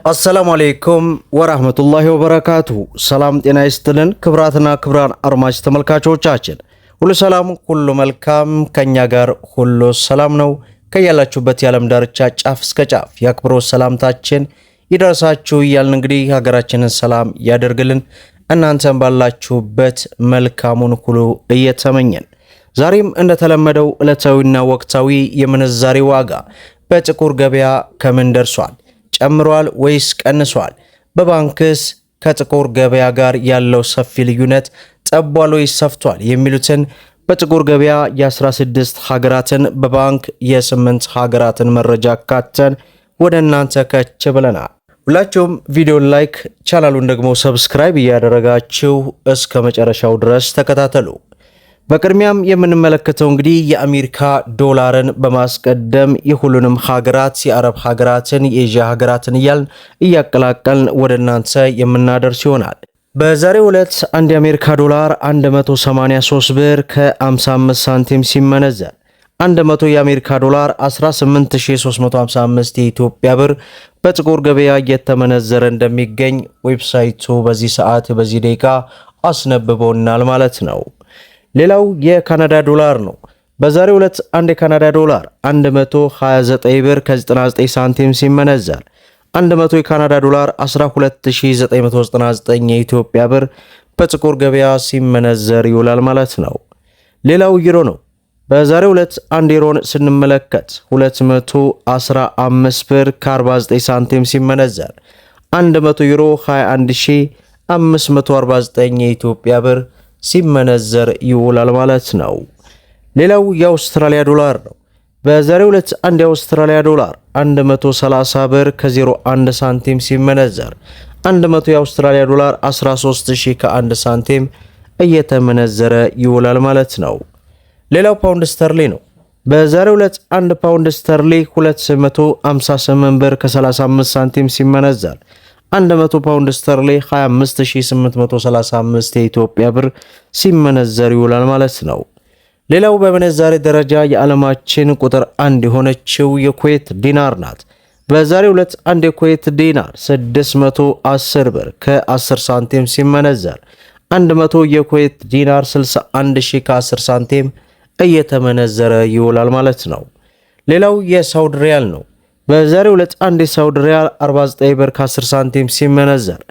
አሰላሙ አለይኩም ወራህመቱላሂ ወበረካቱሁ። ሰላም ጤና ይስጥልን ክብራትና ክብራን አድማጭ ተመልካቾቻችን ሁሉ ሰላም ሁሉ መልካም፣ ከኛ ጋር ሁሉ ሰላም ነው። ከያላችሁበት የዓለም ዳርቻ ጫፍ እስከ ጫፍ የአክብሮት ሰላምታችን ይደርሳችሁ እያልን እንግዲህ ሀገራችንን ሰላም ያደርግልን፣ እናንተም ባላችሁበት መልካሙን ሁሉ እየተመኘን ዛሬም እንደተለመደው ዕለታዊና ወቅታዊ የምንዛሬ ዋጋ በጥቁር ገበያ ከምን ደርሷል? ጨምሯል ወይስ ቀንሷል? በባንክስ ከጥቁር ገበያ ጋር ያለው ሰፊ ልዩነት ጠቧል ወይስ ሰፍቷል? የሚሉትን በጥቁር ገበያ የ16 ሀገራትን በባንክ የ8 ሀገራትን መረጃ ካተን ወደ እናንተ ከች ብለናል። ሁላችሁም ቪዲዮን ላይክ፣ ቻናሉን ደግሞ ሰብስክራይብ እያደረጋችሁ እስከ መጨረሻው ድረስ ተከታተሉ። በቅድሚያም የምንመለከተው እንግዲህ የአሜሪካ ዶላርን በማስቀደም የሁሉንም ሀገራት የአረብ ሀገራትን የኤዥያ ሀገራትን እያቀላቀልን ወደ እናንተ የምናደርስ ይሆናል። በዛሬው ዕለት አንድ የአሜሪካ ዶላር 183 ብር ከ55 ሳንቲም ሲመነዘር 100 የአሜሪካ ዶላር 18355 የኢትዮጵያ ብር በጥቁር ገበያ እየተመነዘረ እንደሚገኝ ዌብሳይቱ በዚህ ሰዓት በዚህ ደቂቃ አስነብቦናል ማለት ነው። ሌላው የካናዳ ዶላር ነው። በዛሬው ዕለት አንድ የካናዳ ዶላር 129 ብር ከ99 ሳንቲም ሲመነዘር 100 የካናዳ ዶላር 12999 የኢትዮጵያ ብር በጥቁር ገበያ ሲመነዘር ይውላል ማለት ነው። ሌላው ዩሮ ነው። በዛሬው ዕለት አንድ ዩሮን ስንመለከት 215 ብር ከ49 ሳንቲም ሲመነዘር 100 ዩሮ 21549 የኢትዮጵያ ብር ሲመነዘር ይውላል ማለት ነው። ሌላው የአውስትራሊያ ዶላር ነው። በዛሬው ዕለት አንድ የአውስትራሊያ ዶላር 130 ብር ከ01 ሳንቲም ሲመነዘር 100 የአውስትራሊያ ዶላር 13000 ከ1 ሳንቲም እየተመነዘረ ይውላል ማለት ነው። ሌላው ፓውንድ ስተርሊ ነው። በዛሬው ዕለት አንድ ፓውንድ ስተርሊ 258 ብር ከ35 ሳንቲም ሲመነዘር 100 ፓውንድ ስተርሊ 25835 የኢትዮጵያ ብር ሲመነዘር ይውላል ማለት ነው። ሌላው በምንዛሬ ደረጃ የዓለማችን ቁጥር 1 የሆነችው የኩዌት ዲናር ናት። በዛሬው ዕለት አንድ የኩዌት ዲናር 610 ብር ከ10 ሳንቲም ሲመነዘር 100 የኩዌት ዲናር 61000 ከ10 ሳንቲም እየተመነዘረ ይውላል ማለት ነው። ሌላው የሳውዲ ሪያል ነው። በዛሬው ዕለት አንድ የሳውዲ ሪያል 49 ብር ከ10 ሳንቲም ሲመነዘር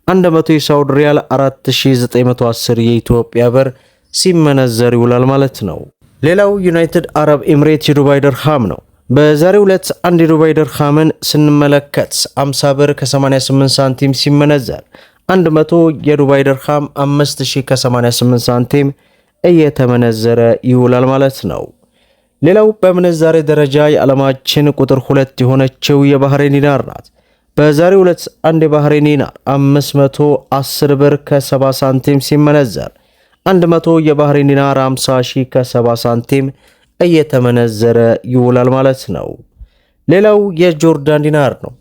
100 የሳውዲ ሪያል 4910 የኢትዮጵያ ብር ሲመነዘር ይውላል ማለት ነው። ሌላው ዩናይትድ አረብ ኤምሬት የዱባይ ድርሃም ነው። በዛሬው ዕለት አንድ የዱባይ ድርሃምን ስንመለከት 50 ብር ከ88 ሳንቲም ሲመነዘር 100 የዱባይ ድርሃም 5000 ከ88 ሳንቲም እየተመነዘረ ይውላል ማለት ነው። ሌላው በምንዛሬ ደረጃ የዓለማችን ቁጥር 2 የሆነችው የባህሬን ዲናር ናት። በዛሬው ዕለት አንድ የባህሬን ዲናር 510 ብር ከ70 ሳንቲም ሲመነዘር 100 የባህሬን ዲናር 50000 ከ70 ሳንቲም እየተመነዘረ ይውላል ማለት ነው። ሌላው የጆርዳን ዲናር ነው።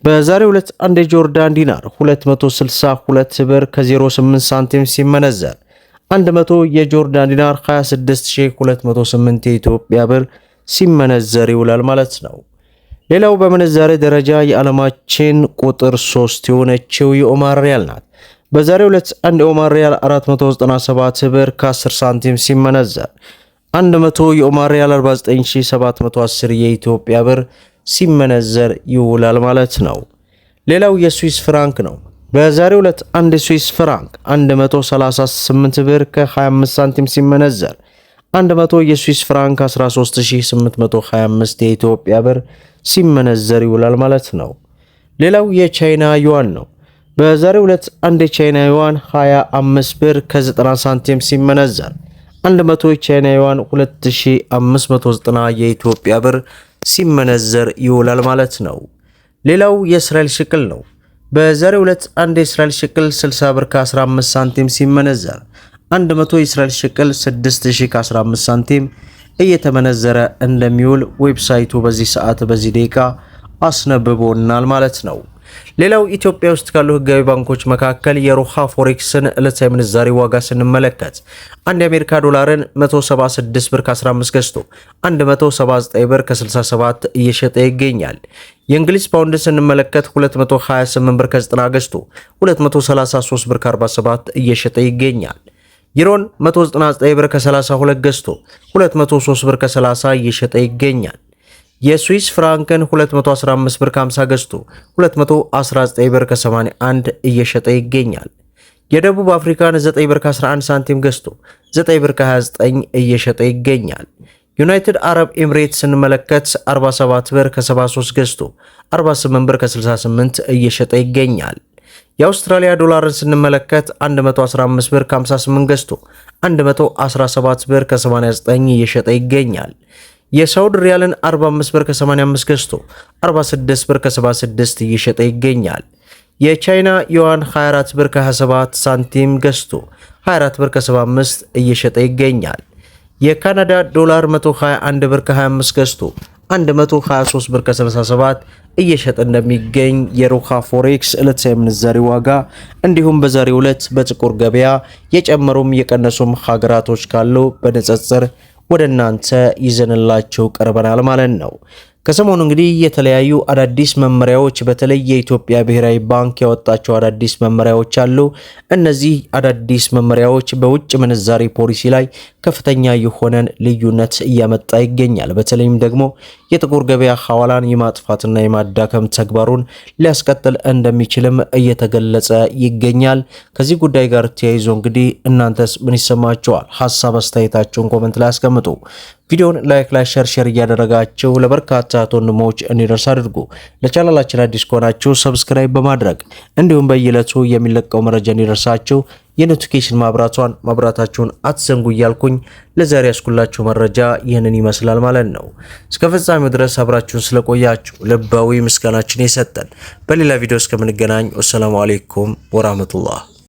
በዛሬው ዕለት አንድ የጆርዳን ዲናር 262 ብር ከ08 ሳንቲም ሲመነዘር 100 የጆርዳን ዲናር 26208 የኢትዮጵያ ብር ሲመነዘር ይውላል ማለት ነው። ሌላው በምንዛሬ ደረጃ የዓለማችን ቁጥር 3 የሆነችው የኦማር ሪያል ናት። በዛሬው ዕለት አንድ የኦማር ሪያል 497 ብር ከ10 ሳንቲም ሲመነዘር 100 የኦማር ሪያል 49710 የኢትዮጵያ ብር ሲመነዘር ይውላል ማለት ነው። ሌላው የስዊስ ፍራንክ ነው። በዛሬው ዕለት አንድ ስዊስ ፍራንክ 138 ብር ከ25 ሳንቲም ሲመነዘር 100 የስዊስ ፍራንክ 13825 የኢትዮጵያ ብር ሲመነዘር ይውላል ማለት ነው። ሌላው የቻይና ዩዋን ነው። በዛሬው ዕለት አንድ የቻይና ዩዋን 25 ብር ከ90 ሳንቲም ሲመነዘር 100 የቻይና ዩዋን 2590 የኢትዮጵያ ብር ሲመነዘር ይውላል ማለት ነው። ሌላው የእስራኤል ሽቅል ነው። በዛሬው ዕለት አንድ የእስራኤል ሽቅል 60 ብር ከ15 ሳንቲም ሲመነዘር 100 የእስራኤል ሽቅል 6000 ከ15 ሳንቲም እየተመነዘረ እንደሚውል ዌብሳይቱ በዚህ ሰዓት በዚህ ደቂቃ አስነብቦናል ማለት ነው። ሌላው ኢትዮጵያ ውስጥ ካሉ ህጋዊ ባንኮች መካከል የሮሃ ፎሬክስን ዕለታዊ ምንዛሬ ዋጋ ስንመለከት አንድ የአሜሪካ ዶላርን 176 ብር ከ15 ገዝቶ 179 ብር ከ67 እየሸጠ ይገኛል። የእንግሊዝ ፓውንድ ስንመለከት 228 ብር ከ90 ገዝቶ 233 ብር ከ47 እየሸጠ ይገኛል። ዩሮን 199 ብር ከ32 ገዝቶ 203 ብር ከ30 እየሸጠ ይገኛል። የስዊስ ፍራንክን 215 ብር ከ50 ገዝቶ 219 ብር ከ81 እየሸጠ ይገኛል። የደቡብ አፍሪካን 9 ብር ከ11 ሳንቲም ገዝቶ 9 ብር ከ29 እየሸጠ ይገኛል። ዩናይትድ አረብ ኤምሬትስ ስንመለከት 47 ብር ከ73 ገዝቶ 48 ብር ከ68 እየሸጠ ይገኛል። የአውስትራሊያ ዶላርን ስንመለከት 115 ብር ከ58 ገዝቶ 117 ብር ከ89 እየሸጠ ይገኛል። የሳውዲ ሪያልን 45 ብር ከ85 ገዝቶ 46 ብር ከ76 እየሸጠ ይገኛል። የቻይና ዩዋን 24 ብር ከ27 ሳንቲም ገዝቶ 24 ብር ከ75 እየሸጠ ይገኛል። የካናዳ ዶላር 121 ብር ከ25 ገዝቶ 123 ብር ከ37 እየሸጠ እንደሚገኝ የሮሃ ፎሬክስ ዕለታዊ ምንዛሬ ዋጋ እንዲሁም በዛሬው ዕለት በጥቁር ገበያ የጨመሩም የቀነሱም ሀገራቶች ካሉ በንጽጽር ወደ እናንተ ይዘንላችሁ ቀርበናል ማለት ነው። ከሰሞኑ እንግዲህ የተለያዩ አዳዲስ መመሪያዎች በተለይ የኢትዮጵያ ብሔራዊ ባንክ ያወጣቸው አዳዲስ መመሪያዎች አሉ። እነዚህ አዳዲስ መመሪያዎች በውጭ ምንዛሬ ፖሊሲ ላይ ከፍተኛ የሆነን ልዩነት እያመጣ ይገኛል። በተለይም ደግሞ የጥቁር ገበያ ሐዋላን የማጥፋትና የማዳከም ተግባሩን ሊያስቀጥል እንደሚችልም እየተገለጸ ይገኛል። ከዚህ ጉዳይ ጋር ተያይዞ እንግዲህ እናንተስ ምን ይሰማችኋል? ሐሳብ አስተያየታችሁን ኮሜንት ላይ አስቀምጡ። ቪዲዮውን ላይክ ሼር እያደረጋችሁ ለበርካታ ወንድሞች እንዲደርስ አድርጉ። ለቻናላችን አዲስ ከሆናችሁ ሰብስክራይብ በማድረግ እንዲሁም በየዕለቱ የሚለቀው መረጃ እንዲደርሳችሁ የኖቲፊኬሽን ማብራታችሁን አትዘንጉ እያልኩኝ ለዛሬ ያስኩላችሁ መረጃ ይህንን ይመስላል ማለት ነው። እስከ ፍጻሜው ድረስ አብራችሁን ስለቆያችሁ ልባዊ ምስጋናችን የሰጠን። በሌላ ቪዲዮ እስከምንገናኝ ወሰላሙ አሌይኩም ወራህመቱላህ